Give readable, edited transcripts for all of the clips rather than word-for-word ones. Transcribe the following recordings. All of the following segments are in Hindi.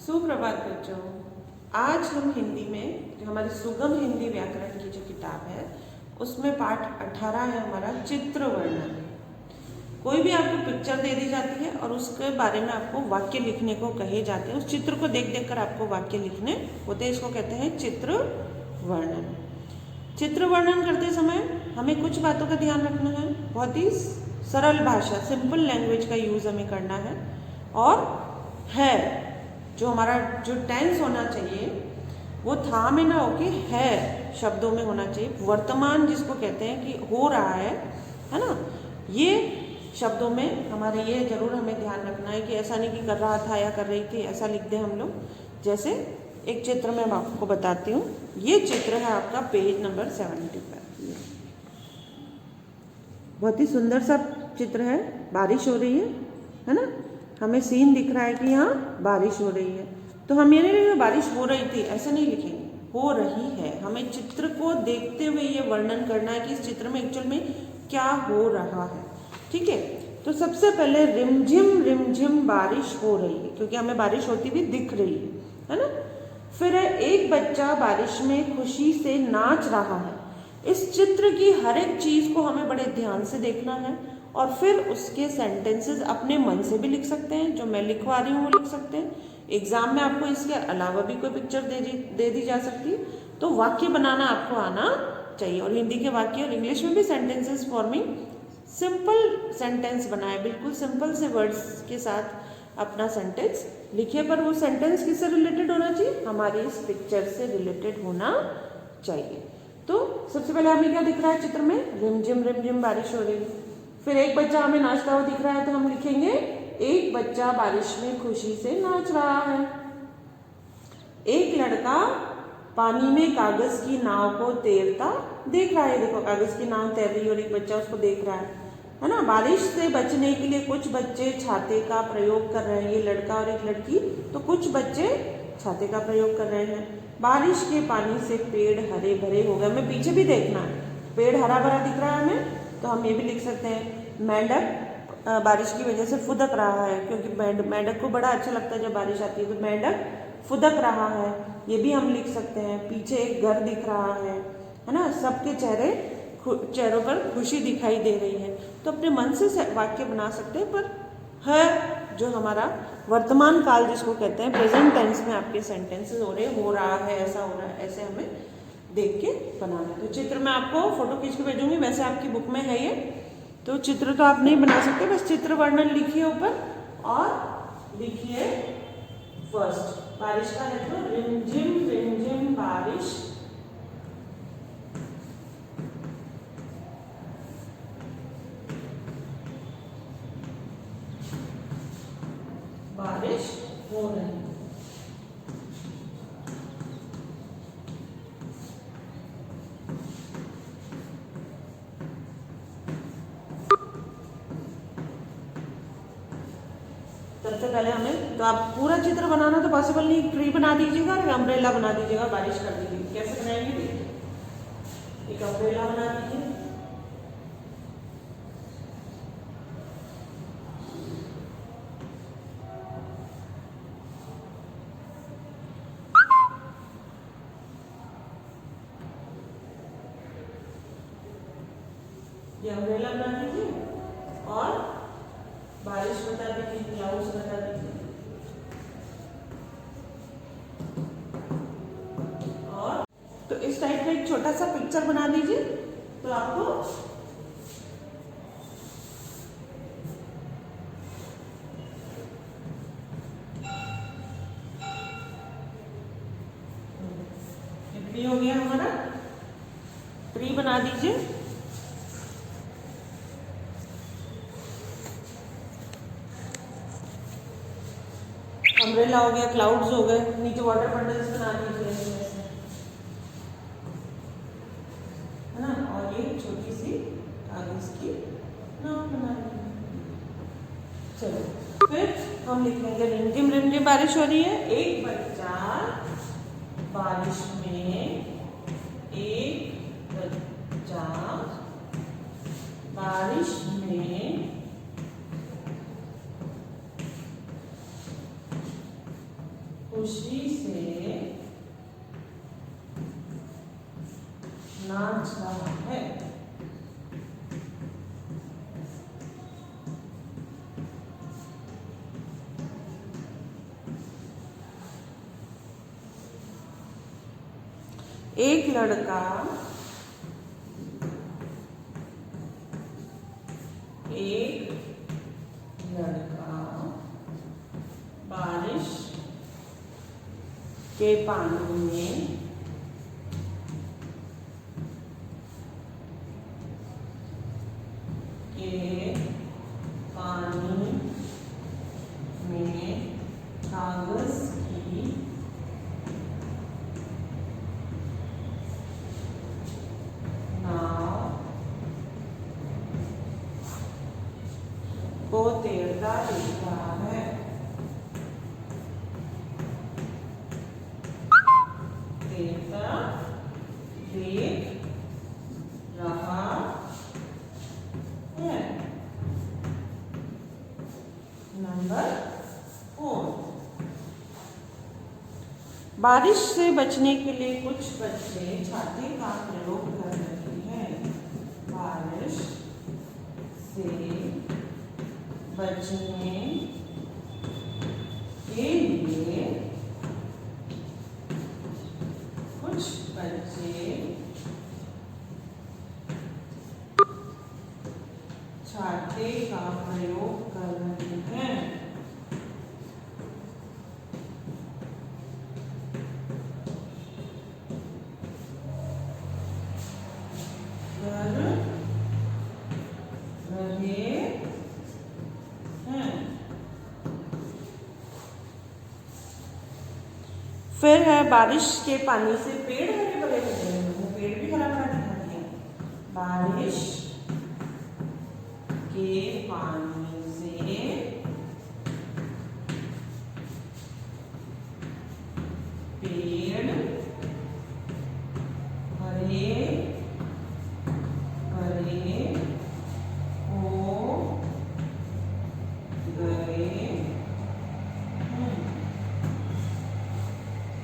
सुप्रभात बच्चों। आज हम हिंदी में जो हमारी सुगम हिंदी व्याकरण की जो किताब है उसमें पाठ 18 है हमारा चित्र वर्णन। कोई भी आपको पिक्चर दे दी जाती है और उसके बारे में आपको वाक्य लिखने को कहे जाते हैं। उस चित्र को देख देख कर आपको वाक्य लिखने होते हैं। इसको कहते हैं चित्र वर्णन। चित्र वर्णन करते समय हमें कुछ बातों का ध्यान रखना है। बहुत ही सरल भाषा, सिंपल लैंग्वेज का यूज़ हमें करना है। और है जो हमारा जो टेंस होना चाहिए वो था में ना होके है शब्दों में होना चाहिए। वर्तमान जिसको कहते हैं कि हो रहा है ना, ये शब्दों में हमारे ये जरूर हमें ध्यान रखना है कि ऐसा नहीं कि कर रहा था या कर रही थी ऐसा लिख दें हम लोग। जैसे एक चित्र में मैं आपको बताती हूँ। ये चित्र है आपका पेज नंबर 75। बहुत ही सुंदर सा चित्र है। बारिश हो रही है ना। हमें सीन दिख रहा है कि यहाँ बारिश हो रही है। तो हम ये नहीं लिखेंगे बारिश हो रही थी, ऐसा नहीं लिखेंगे, हो रही है। हमें चित्र को देखते हुए ये वर्णन करना है कि इस चित्र में एक्चुअल में क्या हो रहा है। ठीक है, तो सबसे पहले रिमझिम बारिश हो रही है, क्योंकि हमें बारिश होती हुई दिख रही है ना। फिर एक बच्चा बारिश में खुशी से नाच रहा है। इस चित्र की हर एक चीज़ को हमें बड़े ध्यान से देखना है और फिर उसके सेंटेंसेस अपने मन से भी लिख सकते हैं। जो मैं लिखवा रही हूँ वो लिख सकते हैं। एग्जाम में आपको इसके अलावा भी कोई पिक्चर दे दी जा सकती है। तो वाक्य बनाना आपको आना चाहिए। और हिंदी के वाक्य और इंग्लिश में भी सेंटेंसेस फॉर्मिंग सिंपल सेंटेंस बनाए, बिल्कुल सिंपल से वर्ड्स के साथ अपना सेंटेंस लिखिए। पर वो सेंटेंस किससे रिलेटेड होना चाहिए? हमारे इस पिक्चर से रिलेटेड होना चाहिए। तो सबसे पहले हमें क्या दिख रहा है चित्र में? रिमझिम बारिश हो रही है। फिर एक बच्चा हमें नाचता हुआ दिख रहा है, तो हम लिखेंगे एक बच्चा बारिश में खुशी से नाच रहा है। एक लड़का पानी में कागज की नाव को तैरता देख रहा है। देखो कागज की नाव तैर रही है और एक बच्चा उसको देख रहा है ना। बारिश से बचने के लिए कुछ बच्चे छाते का प्रयोग कर रहे हैं। ये लड़का और एक लड़की, तो कुछ बच्चे छाते का प्रयोग कर रहे हैं। बारिश के पानी से पेड़ हरे भरे हो गए। हमें पीछे भी देखना है, पेड़ हरा भरा दिख रहा है हमें, तो हम ये भी लिख सकते हैं मेंढक बारिश की वजह से फुदक रहा है, क्योंकि मेंढक को बड़ा अच्छा लगता है जब बारिश आती है। तो मेंढक फुदक रहा है, ये भी हम लिख सकते हैं। पीछे एक घर दिख रहा है ना। सबके चेहरों पर खुशी दिखाई दे रही है। तो अपने मन से वाक्य बना सकते हैं। पर है जो हमारा वर्तमान काल जिसको कहते हैं प्रेजेंट टेंस में आपके सेंटेंसेस हो रहे हैं, हो रहा है, ऐसा हो रहा है, ऐसे हमें देख के बनाना। तो चित्र मैं आपको फोटो खींच के भेजूंगी। वैसे आपकी बुक में है ये, तो चित्र तो आप नहीं बना सकते, बस चित्र वर्णन लिखिए ऊपर और लिखिए फर्स्ट बारिश का है तो रिमझिम बारिश हो रही है। सबसे पहले हमें, तो आप पूरा चित्र बनाना तो पॉसिबल नहीं, ट्री बना दीजिएगा और अम्ब्रेला बना दीजिएगा, बारिश कर दीजिए। कैसे बनाएंगे? एक अम्ब्रेला बना दीजिए, ये अम्ब्रेला बना दीजिए और बारिश बता दीजिए, क्लाउड्स बता दीजिए। और तो इस टाइप का एक छोटा सा पिक्चर बना दीजिए। तो आपको ट्री हो गया हमारा। ट्री बना दीजिए। अम्ब्रेला हो गया, क्लाउड्स हो गए, नीचे वाटर बंडल्स बना दीजिए है ना। और ये छोटी सी कागज की नाव बना दीजिए। चलो फिर हम लिख लेंगे रिमझिम बारिश हो रही है। एक बच्चा बारिश में, एक बच्चा बारिश में खुशी से नाच रहा है। एक लड़का बारिश के पानी में कागज की नाव को तैरता दिख रहा है। तैरता देख रहा है। नंबर 4, बारिश से बचने के लिए कुछ बच्चे छाते का प्रयोग कर रहे हैं। बारिश से बचने के लिए कुछ बच्चे छाते का प्रयोग कर रहे हैं। फिर है बारिश के पानी से पेड़ हरे भरे हो गए हैं। पेड़ भी हरा भरा दिखाते हैं। बारिश के पानी से पेड़ हरे भरे हो गए।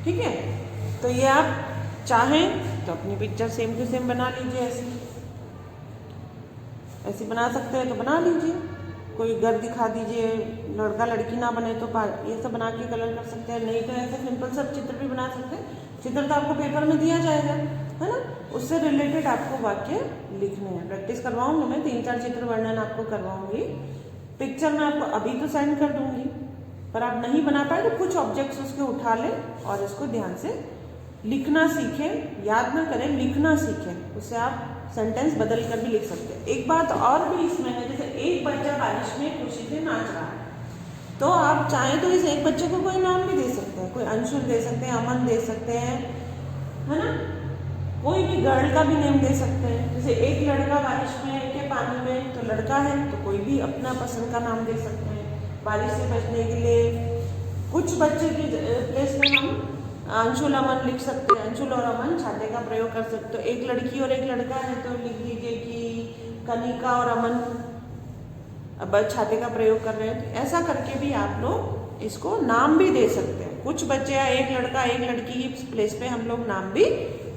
ठीक है, तो ये आप चाहें तो अपनी पिक्चर सेम टू सेम बना लीजिए। ऐसी बना सकते हैं तो बना लीजिए। कोई घर दिखा दीजिए, लड़का लड़की ना बने तो ये सब बना के कलर कर सकते हैं। नहीं तो ऐसे सिंपल सब चित्र भी बना सकते हैं। चित्र तो आपको पेपर में दिया जाएगा, है ना, उससे रिलेटेड आपको वाक्य लिखने हैं। प्रैक्टिस करवाऊंगी मैं, 3-4 चित्र वर्णन आपको करवाऊंगी। पिक्चर में आपको अभी तो सेंड कर दूंगी, पर आप नहीं बना पाए तो कुछ ऑब्जेक्ट्स उसके उठा लें और इसको ध्यान से लिखना सीखें। याद ना करें, लिखना सीखें। उससे आप सेंटेंस बदल कर भी लिख सकते हैं। एक बात और भी इसमें है, जैसे एक बच्चा बारिश में खुशी से नाच रहा है, तो आप चाहें तो इस एक बच्चे को कोई नाम भी दे सकते हैं। कोई अंशुल दे सकते हैं, अमन दे सकते हैं, है ना, कोई भी गर्ल का भी नेम दे सकते हैं। जैसे एक लड़का बारिश में के पानी में, तो लड़का है तो कोई भी अपना पसंद का नाम दे सकते हैं। बारिश से बचने के लिए कुछ बच्चे की प्लेस में हम अंशुल अमन लिख सकते हैं। अंशुल और अमन छाते का प्रयोग कर सकते हो। एक लड़की और एक लड़का है तो लिख लीजिए कि कनिका और अमन अब छाते का प्रयोग कर रहे हैं। तो ऐसा करके भी आप लोग इसको नाम भी दे सकते हैं। कुछ बच्चे या एक लड़का एक लड़की की प्लेस पे हम लोग नाम भी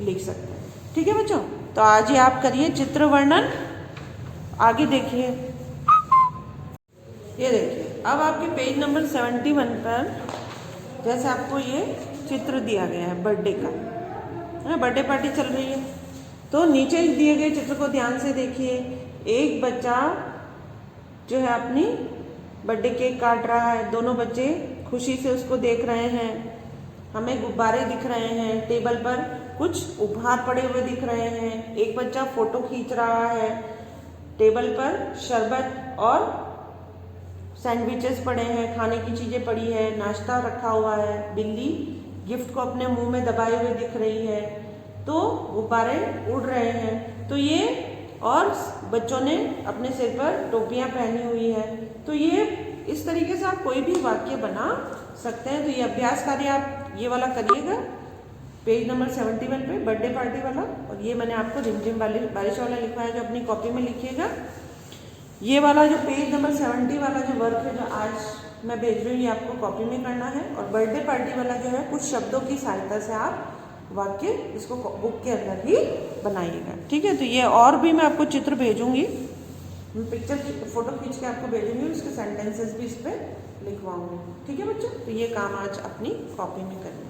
लिख सकते हैं। ठीक है बच्चों, तो आज ही आप करिए चित्र वर्णन। आगे देखिए, ये देखिए, अब आपके पेज नंबर 71 पर जैसे आपको ये चित्र दिया गया है बर्थडे का, है ना, बर्थडे पार्टी चल रही है। तो नीचे दिए गए चित्र को ध्यान से देखिए। एक बच्चा जो है अपनी बर्थडे केक काट रहा है। दोनों बच्चे खुशी से उसको देख रहे हैं। हमें गुब्बारे दिख रहे हैं। टेबल पर कुछ उपहार पड़े हुए दिख रहे हैं। एक बच्चा फोटो खींच रहा है। टेबल पर शरबत और सैंडविचेस पड़े हैं, खाने की चीज़ें पड़ी है, नाश्ता रखा हुआ है। बिल्ली गिफ्ट को अपने मुंह में दबाए हुए दिख रही है। तो गुब्बारे उड़ रहे हैं। तो ये, और बच्चों ने अपने सिर पर टोपियां पहनी हुई है। तो ये इस तरीके से आप कोई भी वाक्य बना सकते हैं। तो ये अभ्यास कार्य आप ये वाला करिएगा पेज नंबर 71 पे, बर्थडे पार्टी वाला। और ये मैंने आपको रिमझिम बारिश वाला लिखा है, जो अपनी कॉपी में लिखिएगा। ये वाला जो पेज नंबर 70 वाला जो वर्क है, जो आज मैं भेज रही हूँ, ये आपको कॉपी में करना है। और बर्थडे पार्टी वाला जो है कुछ शब्दों की सहायता से आप वाक्य इसको बुक के अंदर ही बनाइएगा, ठीक है। तो ये और भी मैं आपको चित्र भेजूंगी, मैं पिक्चर फोटो खींच के आपको भेजूंगी, उसके सेंटेंसेस भी इस पर लिखवाऊंगी, ठीक है बच्चों। तो ये काम आज अपनी कॉपी में करना।